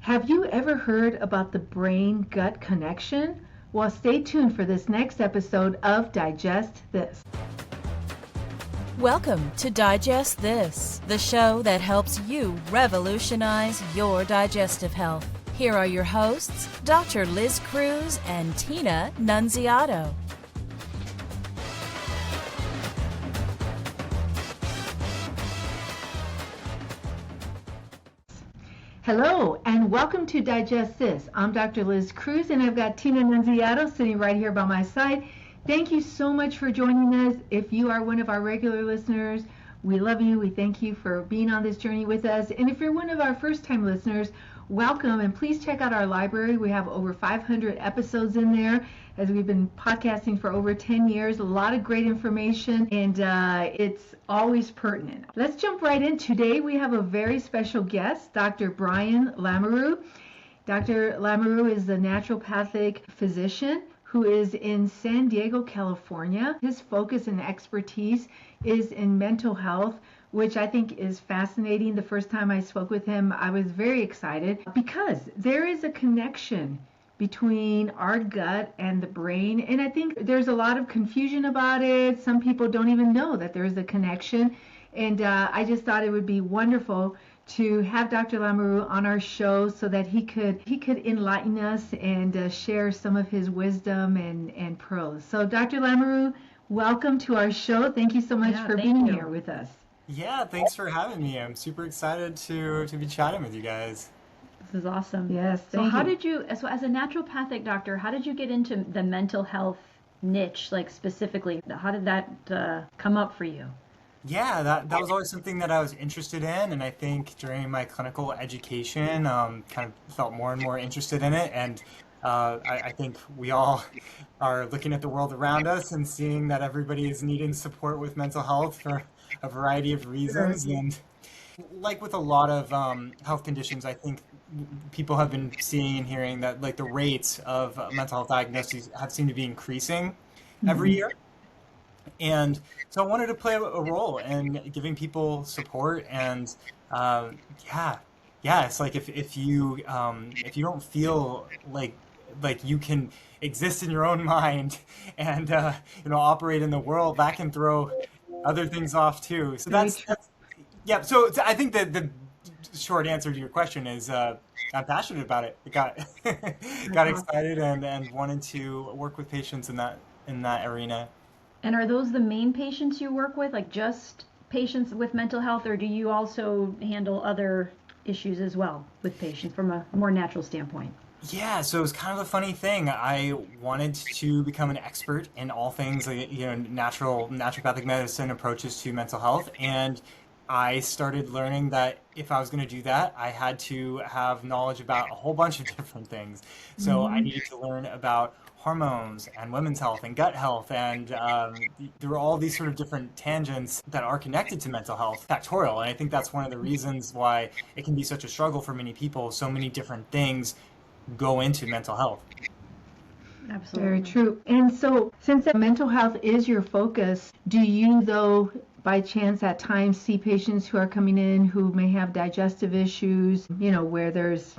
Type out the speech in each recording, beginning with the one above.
Have you ever heard about the brain gut connection? Well, stay tuned for this next episode of Digest This. Welcome to Digest This, the show that helps you revolutionize your digestive health. Here are your hosts, Dr. Liz Cruz and Tina Nunziato. Hello, and welcome to Digest This. I'm Dr. Liz Cruz, and I've got Tina Nunziato sitting right here by my side. Thank you so much for joining us. If you are one of our regular listeners, we love you. We thank you for being on this journey with us. And if you're one of our first-time listeners, welcome, and please check out our library. We have over 500 episodes in there, as we've been podcasting for over 10 years. A lot of great information, and it's always pertinent. Let's jump right in. Today we have a very special guest, Dr. Brian Lamoureux. Dr. Lamoureux is a naturopathic physician who is in San Diego, California. His focus and expertise is in mental health, which I think is fascinating. The first time I spoke with him, I was very excited because there is a connection between our gut and the brain, and I think there's a lot of confusion about it. Some people don't even know that there is a connection, and I just thought it would be wonderful to have Dr. Lamoureux on our show so that he could enlighten us and share some of his wisdom and pearls. So Dr. Lamoureux, welcome to our show. Thank you so much for being here with us. Yeah, thanks for having me. I'm super excited to be chatting with you guys. This is awesome. Yes, so how did you, so as a naturopathic doctor, how did you get into the mental health niche, like specifically? How did that come up for you? Yeah, that was always something that I was interested in, and I think during my clinical education, kind of felt more and more interested in it, and I think we all are looking at the world around us and seeing that everybody is needing support with mental health for a variety of reasons, and like with a lot of health conditions, I think people have been seeing and hearing that like the rates of mental health diagnoses have seemed to be increasing every year. And so I wanted to play a role in giving people support, and it's like if you don't feel like you can exist in your own mind and operate in the world, that can throw other things off too. So that's yeah. So I think that the short answer to your question is I'm passionate about it. I got excited and wanted to work with patients in that arena. And are those the main patients you work with, like just patients with mental health, or do you also handle other issues as well with patients from a more natural standpoint? Yeah, so it was kind of a funny thing. I wanted to become an expert in all things, naturopathic medicine approaches to mental health, and I started learning that if I was going to do that, I had to have knowledge about a whole bunch of different things. So I needed to learn about hormones and women's health and gut health, and there are all these sort of different tangents that are connected to mental health, factorial, and I think that's one of the reasons why it can be such a struggle for many people. So many different things go into mental health. Absolutely. Very true. And so since mental health is your focus, do you though by chance at times see patients who are coming in who may have digestive issues, where there's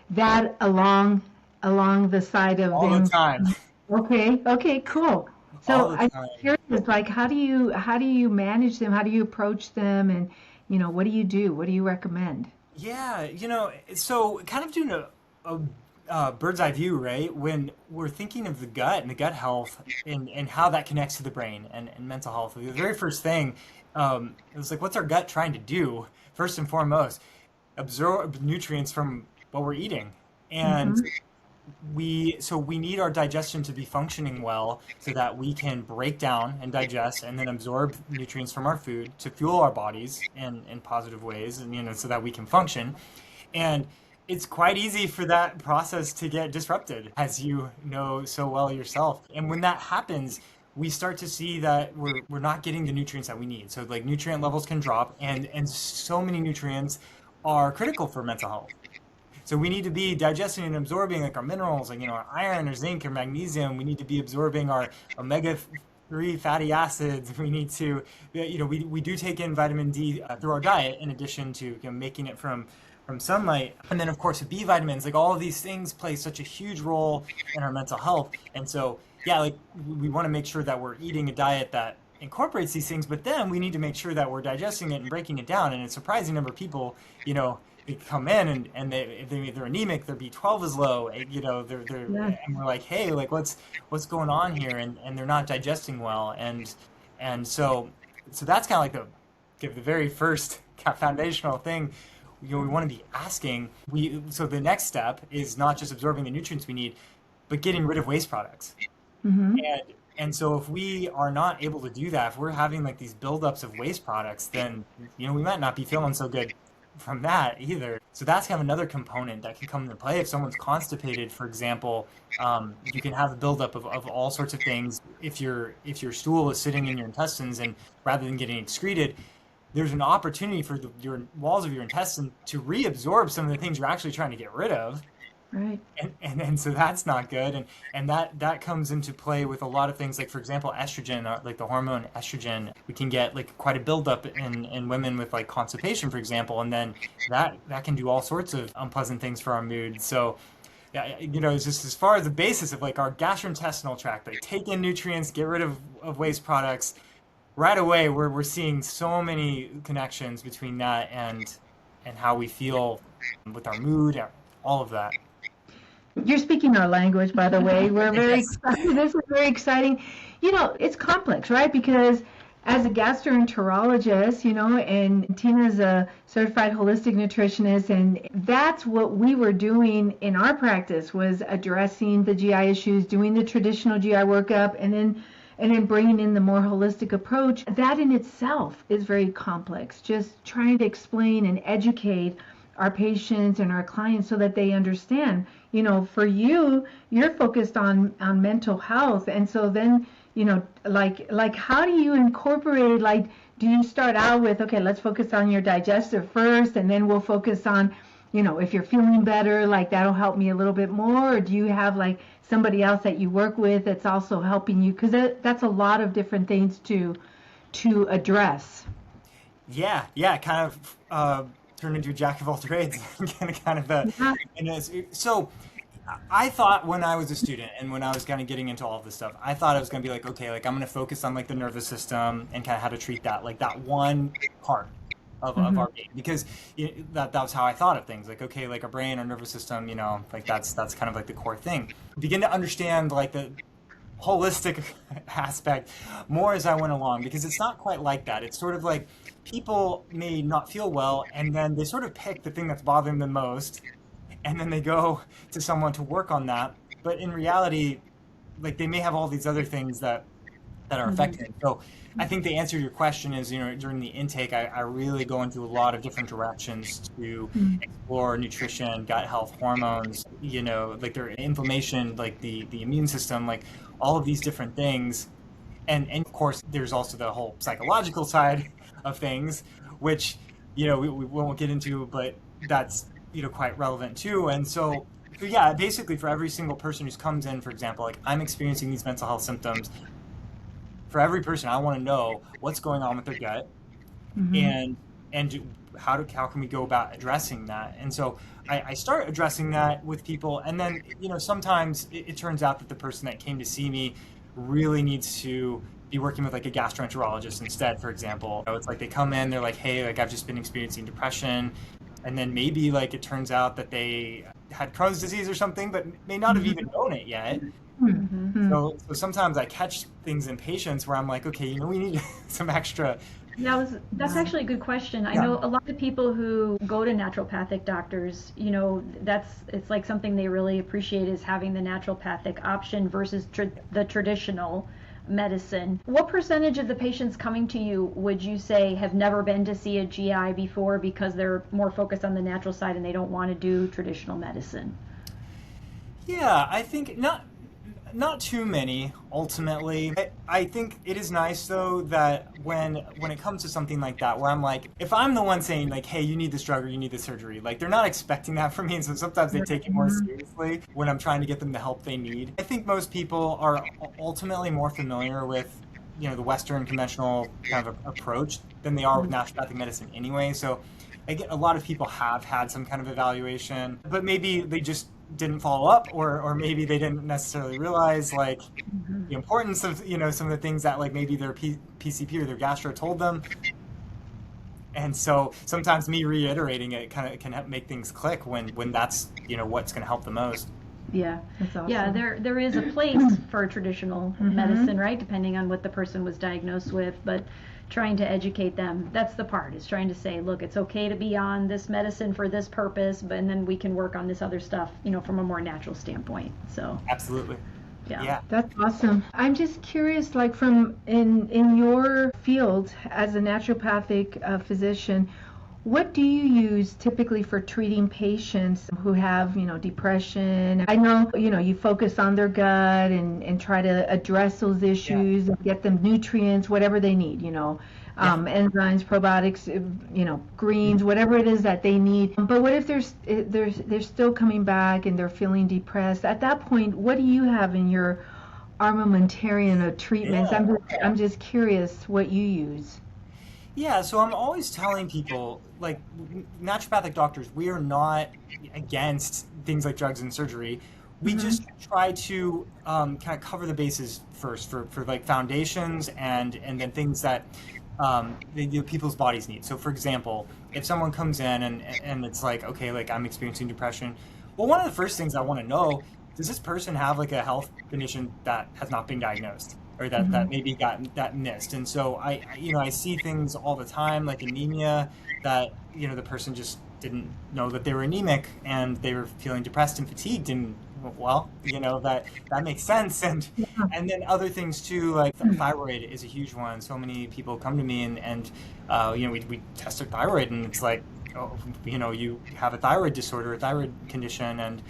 that along the side of all them? The time. Okay, cool. So I'm curious, like how do you manage them? How do you approach them? And what do you do? What do you recommend? Yeah, so kind of doing a bird's eye view, right? When we're thinking of the gut and the gut health and how that connects to the brain and mental health, the very first thing, it was like, what's our gut trying to do? First and foremost, absorb nutrients from what we're eating. And we need our digestion to be functioning well so that we can break down and digest and then absorb nutrients from our food to fuel our bodies in positive ways, and so that we can function. And it's quite easy for that process to get disrupted, as you know so well yourself. And when that happens, we start to see that we're not getting the nutrients that we need. So like nutrient levels can drop, and so many nutrients are critical for mental health. So we need to be digesting and absorbing like our minerals, like our iron or zinc or magnesium. We need to be absorbing our omega-3 fatty acids. We need to, we do take in vitamin D through our diet, in addition to making it from from sunlight. And then of course B vitamins, like all of these things play such a huge role in our mental health. And so, yeah, like we want to make sure that we're eating a diet that incorporates these things, but then we need to make sure that we're digesting it and breaking it down. And a surprising number of people, they come in and they're anemic, their B12 is low, they're Yeah. and we're like, hey, like what's going on here? And they're not digesting well. And so that's kind of like the very first foundational thing. We want to be asking. So the next step is not just absorbing the nutrients we need, but getting rid of waste products. Mm-hmm. And so if we are not able to do that, if we're having like these buildups of waste products, then we might not be feeling so good from that either. So that's kind of another component that can come into play. If someone's constipated, for example, you can have a buildup of all sorts of things. If your stool is sitting in your intestines and rather than getting excreted, there's an opportunity for your walls of your intestine to reabsorb some of the things you're actually trying to get rid of. Right. And so that's not good. And that comes into play with a lot of things, like, for example, estrogen, like the hormone estrogen. We can get like quite a buildup in women with like constipation, for example, and then that can do all sorts of unpleasant things for our mood. So yeah, it's just as far as the basis of like our gastrointestinal tract, like take in nutrients, get rid of waste products. Right away, we're seeing so many connections between that and how we feel with our mood, all of that. You're speaking our language, by the way. We're very excited. This is very exciting. It's complex, right? Because as a gastroenterologist, and Tina's a certified holistic nutritionist, and that's what we were doing in our practice, was addressing the GI issues, doing the traditional GI workup, and then bringing in the more holistic approach. That in itself is very complex. Just trying to explain and educate our patients and our clients so that they understand. For you're focused on mental health, and so then like how do you incorporate, like, do you start out with, okay, let's focus on your digestive first, and then we'll focus on, if you're feeling better, like that'll help me a little bit more, or do you have like somebody else that you work with that's also helping you, because that's a lot of different things to address. Yeah, kind of turn into a jack of all trades. So I thought when I was a student and when I was kind of getting into all of this stuff, I thought I was going to be like, okay, like I'm going to focus on like the nervous system and kind of how to treat that, like that one part of our brain, because that was how I thought of things. Like, okay, like our brain, our nervous system, like that's kind of like the core thing. Begin to understand like the holistic aspect more as I went along, because it's not quite like that. It's sort of like people may not feel well, and then they sort of pick the thing that's bothering them most, and then they go to someone to work on that. But in reality, like they may have all these other things that are affecting. So I think the answer to your question is, during the intake, I really go into a lot of different directions to explore nutrition, gut health, hormones, like their inflammation, like the immune system, like all of these different things. And of course, there's also the whole psychological side of things, which, we won't get into, but that's, quite relevant too. And so yeah, basically for every single person who comes in, for example, like I'm experiencing these mental health symptoms. For every person, I want to know what's going on with their gut, and how can we go about addressing that. And so I start addressing that with people, and then sometimes it turns out that the person that came to see me really needs to be working with like a gastroenterologist instead, for example. It's like they come in, they're like, hey, like I've just been experiencing depression, and then maybe like it turns out that they had Crohn's disease or something, but may not have even known it yet. So sometimes I catch things in patients where I'm like, okay, we need some extra. That's actually a good question. I know a lot of people who go to naturopathic doctors, it's like something they really appreciate, is having the naturopathic option versus the traditional medicine. What percentage of the patients coming to you would you say have never been to see a GI before because they're more focused on the natural side and they don't want to do traditional medicine? Yeah, I think not too many, ultimately. I think it is nice, though, that when it comes to something like that, where I'm like, if I'm the one saying, like, hey, you need this drug or you need this surgery, like, they're not expecting that from me, and so sometimes they take it more seriously when I'm trying to get them the help they need. I think most people are ultimately more familiar with, the Western conventional kind of approach than they are with naturopathic medicine anyway, so again, a lot of people have had some kind of evaluation, but maybe they just didn't follow up, or maybe they didn't necessarily realize like the importance of, some of the things that like maybe their PCP or their gastro told them. And so sometimes me reiterating it kind of can help make things click when that's, what's going to help the most. Yeah. That's awesome. Yeah, there is a place for traditional medicine, right? Depending on what the person was diagnosed with, but trying to educate them, that's the part, is trying to say, look, it's okay to be on this medicine for this purpose, but and then we can work on this other stuff, from a more natural standpoint. So Absolutely. yeah. That's awesome. I'm just curious, like from in your field as a naturopathic physician, what do you use typically for treating patients who have, depression? I know, you focus on their gut and try to address those issues and get them nutrients, whatever they need, enzymes, probiotics, greens, whatever it is that they need. But what if they're still coming back and they're feeling depressed? At that point, what do you have in your armamentarium of treatments? Yeah. I'm just curious what you use. Yeah, so I'm always telling people, like, naturopathic doctors, we are not against things like drugs and surgery. We just try to kind of cover the bases first for like foundations and then things that people's bodies need. So, for example, if someone comes in and it's like, okay, like I'm experiencing depression, well, one of the first things I want to know, does this person have like a health condition that has not been diagnosed? Or that maybe got that missed. And so I see things all the time, like anemia, that the person just didn't know that they were anemic and they were feeling depressed and fatigued, and that makes sense. And then other things too, like thyroid is a huge one. So many people come to me and we test their thyroid and it's like, oh, you have a thyroid disorder, a thyroid condition, and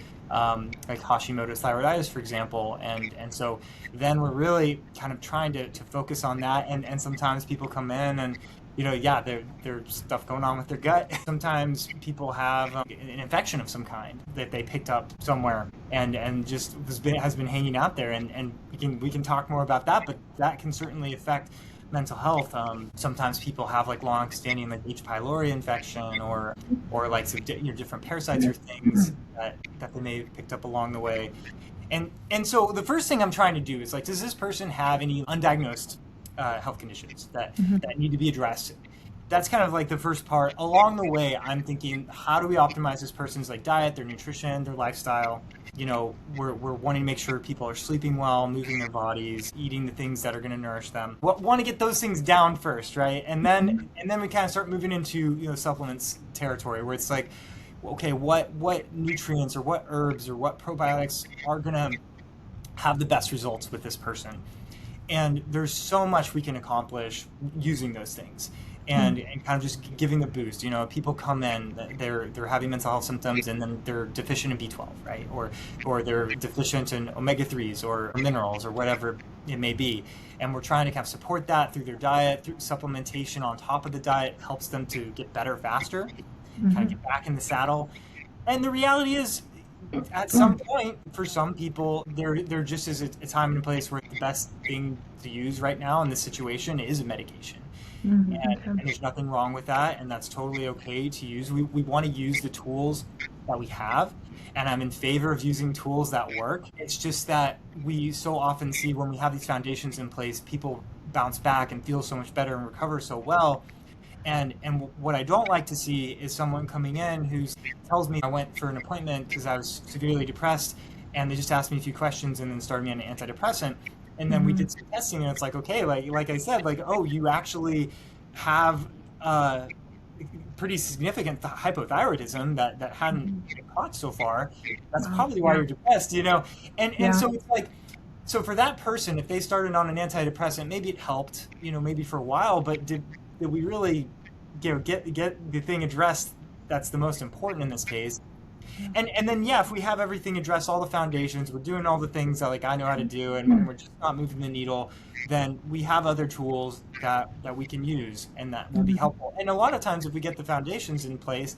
like Hashimoto's thyroiditis, for example, and so then we're really kind of trying to focus on that, and sometimes people come in and there's stuff going on with their gut. Sometimes people have an infection of some kind that they picked up somewhere and just has been hanging out there, and we can talk more about that, but that can certainly affect mental health. Sometimes people have like long-standing like H. pylori infection or like some different parasites or things that they may have picked up along the way. And so the first thing I'm trying to do is like, does this person have any undiagnosed health conditions that need to be addressed? That's kind of like the first part. Along the way, I'm thinking, how do we optimize this person's like diet, their nutrition, their lifestyle? We're wanting to make sure people are sleeping well, moving their bodies, eating the things that are going to nourish them. Want to get those things down first, right? And then we kind of start moving into supplements territory, where it's like, okay, what nutrients or what herbs or what probiotics are going to have the best results with this person? And there's so much we can accomplish using those things. And kind of just giving a boost. People come in, they're having mental health symptoms, and then they're deficient in B12, right? Or they're deficient in omega-3s or minerals or whatever it may be. And we're trying to kind of support that through their diet, through supplementation on top of the diet, helps them to get better faster, kind of get back in the saddle. And the reality is, at some point, for some people, there just is a time and a place where the best thing to use right now in this situation is a medication. And there's nothing wrong with that, and that's totally okay to use. We want to use the tools that we have, and I'm in favor of using tools that work. It's just that we so often see when we have these foundations in place, people bounce back and feel so much better and recover so well. And what I don't like to see is someone coming in who tells me I went for an appointment because I was severely depressed, and they just asked me a few questions and then started me on an antidepressant. And then we did some testing, and it's like, okay, like I said, like, oh, you actually have pretty significant hypothyroidism that hadn't been caught so far. That's probably why you're depressed, And so it's like, so for that person, if they started on an antidepressant, maybe it helped, maybe for a while, but did we really, get the thing addressed? That's the most important in this case. And then, if we have everything addressed, all the foundations, we're doing all the things that like I know how to do, and we're just not moving the needle, then we have other tools that we can use, and that will be helpful. And a lot of times, if we get the foundations in place,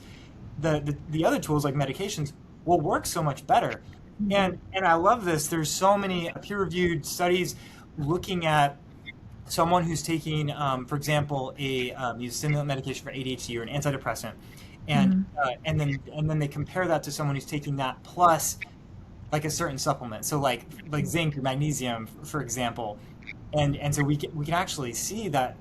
the other tools like medications will work so much better. And I love this. There's so many peer-reviewed studies looking at someone who's taking, for example, a stimulant medication for ADHD or an antidepressant, And then they compare that to someone who's taking that plus like a certain supplement, so like zinc or magnesium, for example. And so we can actually see that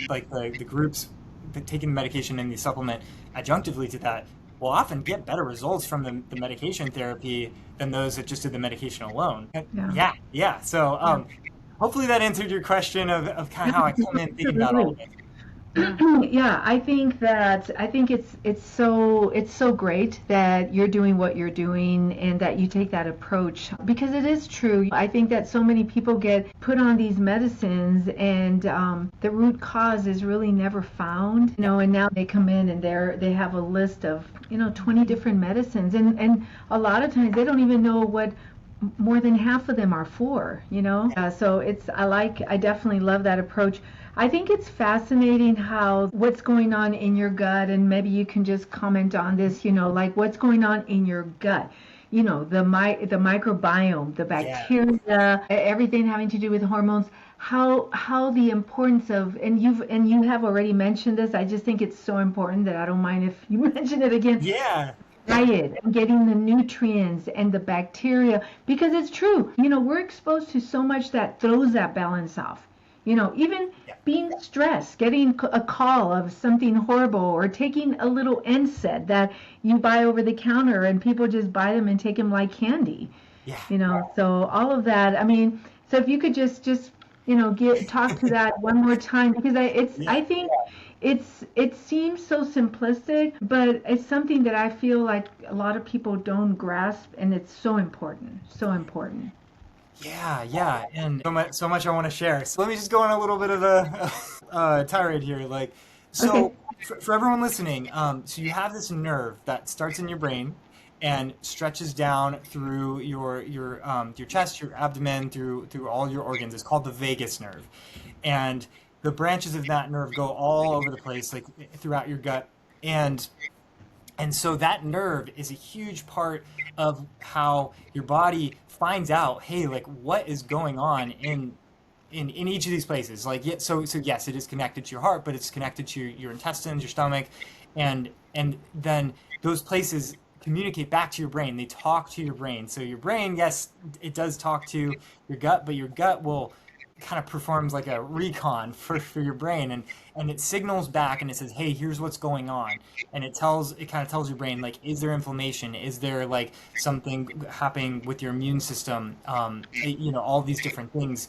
like the groups that taking the medication and the supplement adjunctively to that will often get better results from the medication therapy than those that just did the medication alone. Yeah. So hopefully that answered your question of kind of how I come in thinking about all of it. Yeah, I think it's so great that you're doing what you're doing and that you take that approach, because it is true. I think that so many people get put on these medicines and the root cause is really never found, and now they come in and they have a list of 20 different medicines, and a lot of times they don't even know what more than half of them are for. So I definitely love that approach. I think it's fascinating how what's going on in your gut, and maybe you can just comment on this, like what's going on in your gut, the microbiome, the bacteria, everything having to do with hormones, how the importance of, and you have already mentioned this. I just think it's so important that I don't mind if you mention it again. Yeah. Diet and getting the nutrients and the bacteria, because it's true, we're exposed to so much that throws that balance off. Even being stressed, getting a call of something horrible, or taking a little NSAID that you buy over the counter and people just buy them and take them like candy. So all of that. I mean, so if you could just talk to that one more time, because I think it seems so simplistic, but it's something that I feel like a lot of people don't grasp, and it's so important, so important. Yeah, and so much I want to share. So let me just go on a little bit of a tirade here. Okay. For everyone listening, so you have this nerve that starts in your brain and stretches down through your chest, your abdomen, through all your organs. It's called the vagus nerve, and the branches of that nerve go all over the place, like throughout your gut, and so that nerve is a huge part of how your body finds out, hey, like what is going on in each of these places. So yes, it is connected to your heart, but it's connected to your intestines, your stomach, and then those places communicate back to your brain. They talk to your brain. So your brain, yes, it does talk to your gut, but your gut will kind of performs like a recon for your brain, and it signals back and it says, hey, here's what's going on, and it kind of tells your brain, like, is there inflammation, is there like something happening with your immune system, all these different things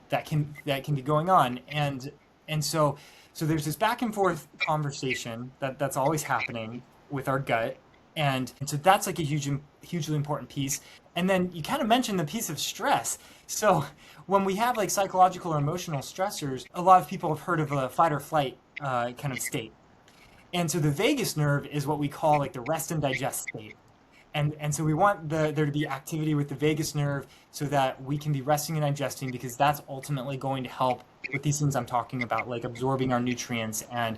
that can be going on, and so there's this back and forth conversation that's always happening with our gut, and so that's like a hugely important piece. And then you kind of mentioned the piece of stress. So when we have like psychological or emotional stressors, a lot of people have heard of a fight or flight kind of state. And so the vagus nerve is what we call like the rest and digest state. And so we want there to be activity with the vagus nerve so that we can be resting and digesting, because that's ultimately going to help with these things I'm talking about, like absorbing our nutrients and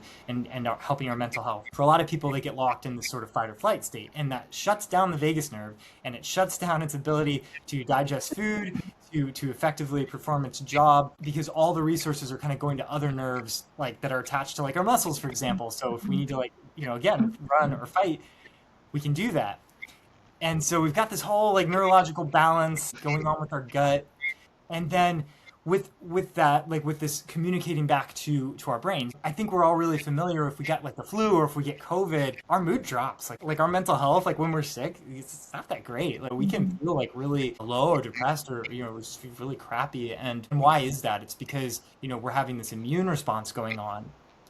helping our mental health. For a lot of people, they get locked in this sort of fight or flight state, and that shuts down the vagus nerve, and it shuts down its ability to digest food, to effectively perform its job, because all the resources are kind of going to other nerves, like that are attached to like our muscles, for example. So if we need to again, run or fight, we can do that. And so we've got this whole like neurological balance going on with our gut. And then with that, like with this communicating back to our brain, I think we're all really familiar, if we get like the flu or if we get COVID, our mood drops. Like our mental health, like when we're sick, it's not that great. Like we can feel like really low or depressed, or just feel really crappy. And why is that? It's because we're having this immune response going on.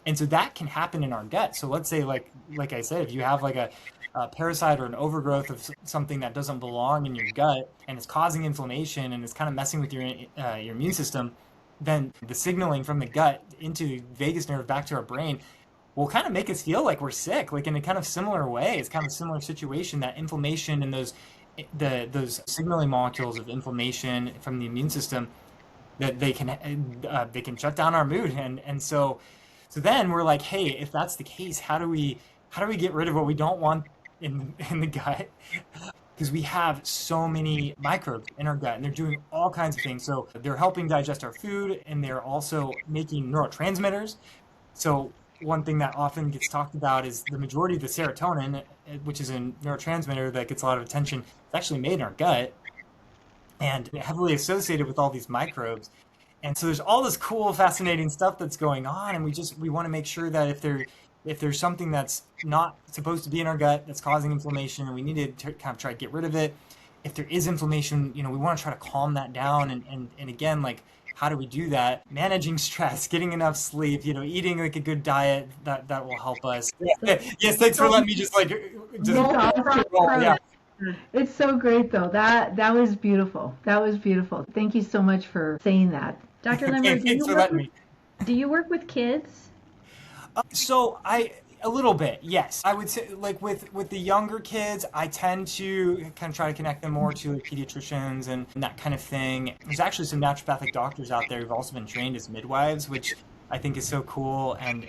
And so that can happen in our gut. So let's say like I said, if you have like a parasite or an overgrowth of something that doesn't belong in your gut, and it's causing inflammation and it's kind of messing with your immune system, then the signaling from the gut into the vagus nerve back to our brain will kind of make us feel like we're sick, like in a kind of similar way. It's kind of a similar situation, that inflammation and those signaling molecules of inflammation from the immune system, that they can shut down our mood, and so then we're like, hey, if that's the case, how do we get rid of what we don't want in the gut? Because we have so many microbes in our gut, and they're doing all kinds of things. So they're helping digest our food, and they're also making neurotransmitters. So one thing that often gets talked about is the majority of the serotonin, which is a neurotransmitter that gets a lot of attention, is actually made in our gut and heavily associated with all these microbes. And so there's all this cool, fascinating stuff that's going on, and we want to make sure that if there's something that's not supposed to be in our gut that's causing inflammation, and we need to kind of try to get rid of it. If there is inflammation, we want to try to calm that down. And again, like, how do we do that? Managing stress, getting enough sleep, eating like a good diet that will help us. Yes, thanks for letting me just roll. Yeah. It's so great though. That was beautiful. That was beautiful. Thank you so much for saying that. Dr. Lemmer, thanks for letting me. Do you work with kids? So a little bit, yes. I would say, like, with the younger kids, I tend to kind of try to connect them more to like pediatricians and that kind of thing. There's actually some naturopathic doctors out there who've also been trained as midwives, which I think is so cool, and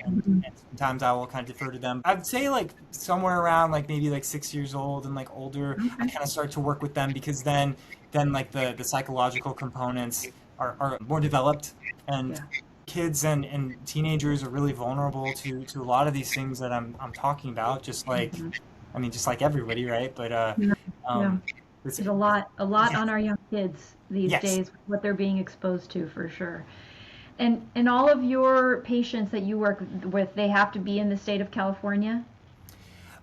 sometimes I will kind of defer to them. I'd say like somewhere around like maybe like 6 years old and like older, I kind of start to work with them, because then like the psychological components are more developed, and kids and teenagers are really vulnerable to a lot of these things that I'm talking about, just like just like everybody, right? But there's a lot on our young kids these days, what they're being exposed to, for sure. And all of your patients that you work with, they have to be in the state of California?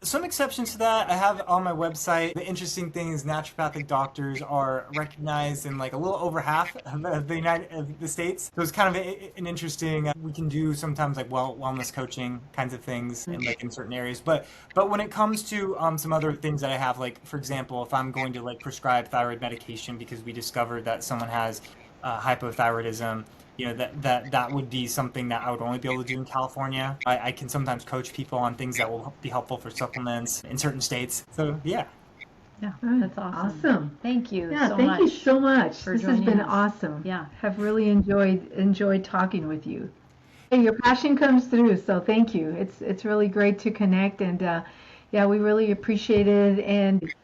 Some exceptions to that I have on my website. The interesting thing is naturopathic doctors are recognized in like a little over half of the states. So it's kind of an interesting, we can do sometimes like wellness coaching kinds of things in certain areas. But when it comes to some other things that I have, like for example, if I'm going to like prescribe thyroid medication because we discovered that someone has hypothyroidism, that would be something that I would only be able to do in California. I can sometimes coach people on things that will be helpful for supplements in certain states. So yeah. Yeah, that's awesome. Thank you so much. Thank you so much. This has been us. Awesome. Yeah. Have really enjoyed talking with you. Your passion comes through, so thank you. It's really great to connect, and we really appreciate it. And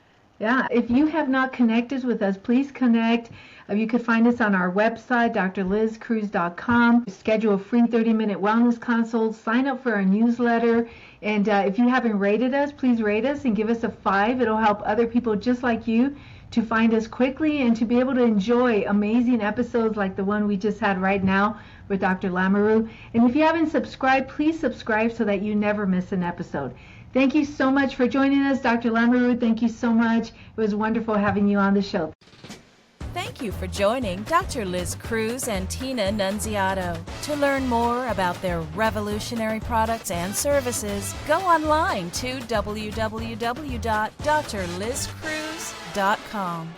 if you have not connected with us, please connect. You could find us on our website, drlizcruz.com. Schedule a free 30-minute wellness consult. Sign up for our newsletter. And if you haven't rated us, please rate us and give us a 5. It'll help other people just like you to find us quickly and to be able to enjoy amazing episodes like the one we just had right now with Dr. Lamoureux. And if you haven't subscribed, please subscribe so that you never miss an episode. Thank you so much for joining us, Dr. Lamoureux. Thank you so much. It was wonderful having you on the show. Thank you for joining Dr. Liz Cruz and Tina Nunziato. To learn more about their revolutionary products and services, go online to www.drlizcruz.com.